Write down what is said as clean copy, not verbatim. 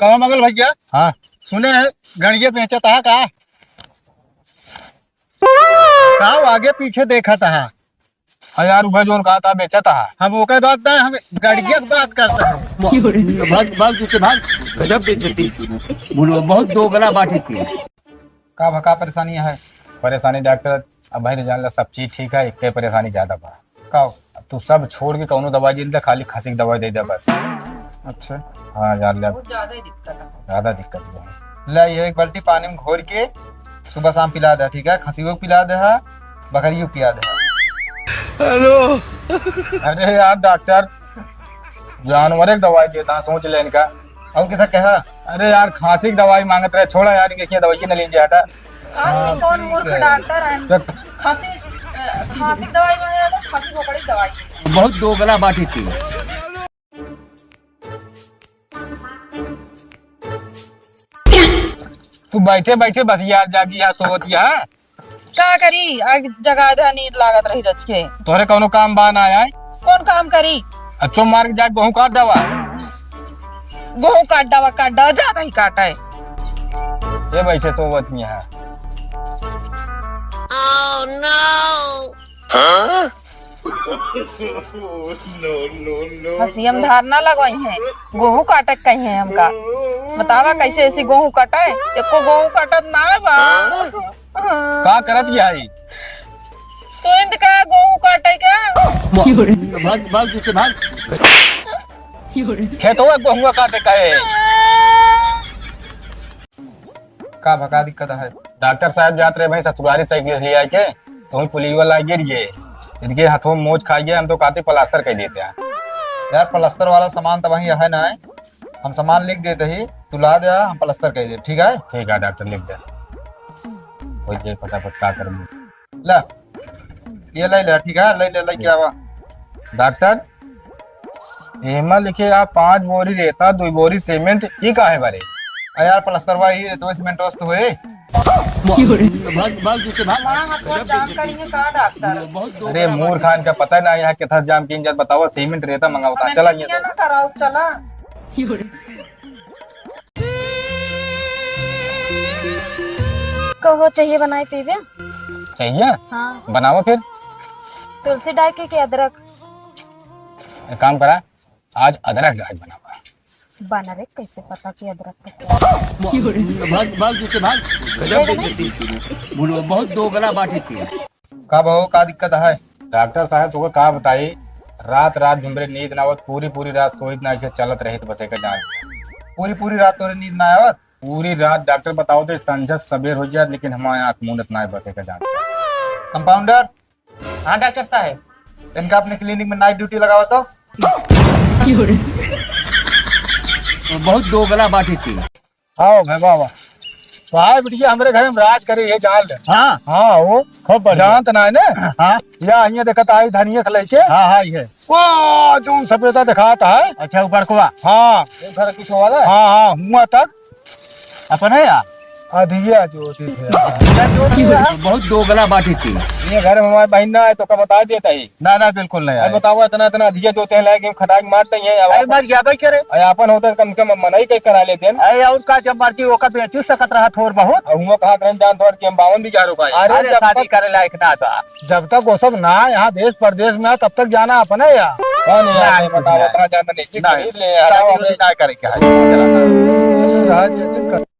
कहो मगल भैया। हाँ सुने है गणिये बेचता है कहा आगे पीछे देखा था। हाँ यार वह जो कहा था बेचा था। हम वो का बात नहीं, हम गणिये की बात करते हैं। भाग भाग पीछे भाग। गजब बेइज्जती। बहुत दो गला बाटी थी। का भका परेशानी है? परेशानी डॉक्टर अब भाई जान ला सब चीज ठीक है, एक परेशानी ज्यादा बा। का? तू सब छोड़ के कौनो दवाई दे, खाली खांसी की दवाई दे दे बस। अच्छा हाँ जान ले, बहुत ज्यादा ही दिक्कत है। ज्यादा दिक्कत है। ले ये एक बाल्टी पानी में घोर के सुबह शाम पिला दे, ठीक है? खसी को पिला दे है, बकरी को पिला दे। हेलो। अरे यार डॉक्टर जानवर एक दवाई देता है, सोच ले इनका। और किधर कहा? अरे यार खांसी की दवाई मांगत रहे, छोड़ा यार इनके क्या दवाई की न लीजिए हटा। आज कौन मूर्ख डॉक्टर है? खांसी खांसी की दवाई मांगे तो खांसी खोपड़ी की दवाई। बहुत दो गला बाटी थी। तू बैठे बैठे बस यार जागी यार सोवत है। का करी आग जगह आधा नींद लागत रही रच के। तोरे कौनो काम बान आया है? कौन काम करी? अच्छो मार के जा गेहूं काट दवा। गेहूं काट दवा ज्यादा ही काटा है। ये बैठे सोवत में है। हंसी हम धारणा लगवाई है गेहूं काटक कही है हमका। बतावा कैसे ऐसी गेहूं काटा है? एको गेहूं काटत ना है बा। का करत क्या है? तो इंद का गेहूं काटे का भाग भाग पीछे भाग। खेतों गेहूं काटे का है। का भका दिक्कत है? डॉक्टर साहब जात रहे भाई सतुरारी साइकिल ले आके, तो ही पुलिस वाला गिर गए, इनके हाथों में मोच खा गया। हम तो कहते प्लास्टर कर देते हैं। यार प्लास्टर वाला सामान तो वही है ना, हम सामान लिख देते ही तू ला दे, हम प्लास्टर कर दे, ठीक है? ठीक है डॉक्टर लिख दे। हो जाए फटाफट का कर। ले ये ले, ठीक है? ले क्या हुआ? डॉक्टर एमा लिखे आप 5 बोरी रेता 2 बोरी सीमेंट, ये का है बारे? यार प्लास्टर वाही तो सीमेंट वस्त हुए। भाग भाग पीछे भाग। मां हाथ जाम करेंगे का डॉक्टर? अरे मूर खान का पता ना यहाँ कितना जाम की इंजन बताओ, सीमेंट रेता मंगाओ चला ये क्या ना कराओ चला। कहो चाहिए बनाए पीबे? चाहिए हाँ। बनाओ फिर। तुलसी डाल के अदरक? एक काम करा, आज अदरक डाल बनावा। बना रे कैसे पता कि अदरक भाग भाग पीछे भाग। गजब बेइज्जती। बहुत दो गला बाटी थी। का बहो का दिक्कत है? डॉक्टर साहब तुमको का बताई, रात रात भिमरे नींद ना आवत, पूरी रात सोई ना, ऐसे चलत रहे तो बसे का जान। पूरी रात तोरे नींद ना आवत? पूरी रात डॉक्टर बताओ तो संझत सबेर हो जाए, लेकिन हमारे आँख मूंदत ना बसे का जान। कंपाउंडर। हाँ डॉक्टर साहब। इनका अपने क्लिनिक में नाइट ड्यूटी लगावा तो। बहुत दो गला बाटी थी। हाँ भाई वाह भाई बिटिया हमारे घर में राज करे ये जान ले। हाँ हाँ वो खूब जानत ना है ना। हाँ या અહીંયા देखत आई धनिया से लेके। हाँ ये वो जो सफेदा दिखाता है। अच्छा ऊपर को हाँ उधर कुछ हुआ था। हाँ हुआ तक अपन है यार अधिया ज्योति बहुत दो गला बाटी थी। ये घर में हमारे बहन ना है तो का बता देता ही ना बिल्कुल नहीं अब बताओ इतना अधिया जो तेल है कि खटाक मारते हैं। अरे मर गया भाई करे अपन होता कम से कम मनाई कई करा लेते हैं। अरे और का जब मर्जी वो का बेचू सकत रहा थोड़ बहुत। हुआ कहा करन जान थोड़ के 52 का। अरे शादी करे लायक ना था। जब तक वो सब ना यहाँ देश प्रदेश में तब तक जाना अपन है यार। कौन है बताओ, बताओ जाना नहीं ले।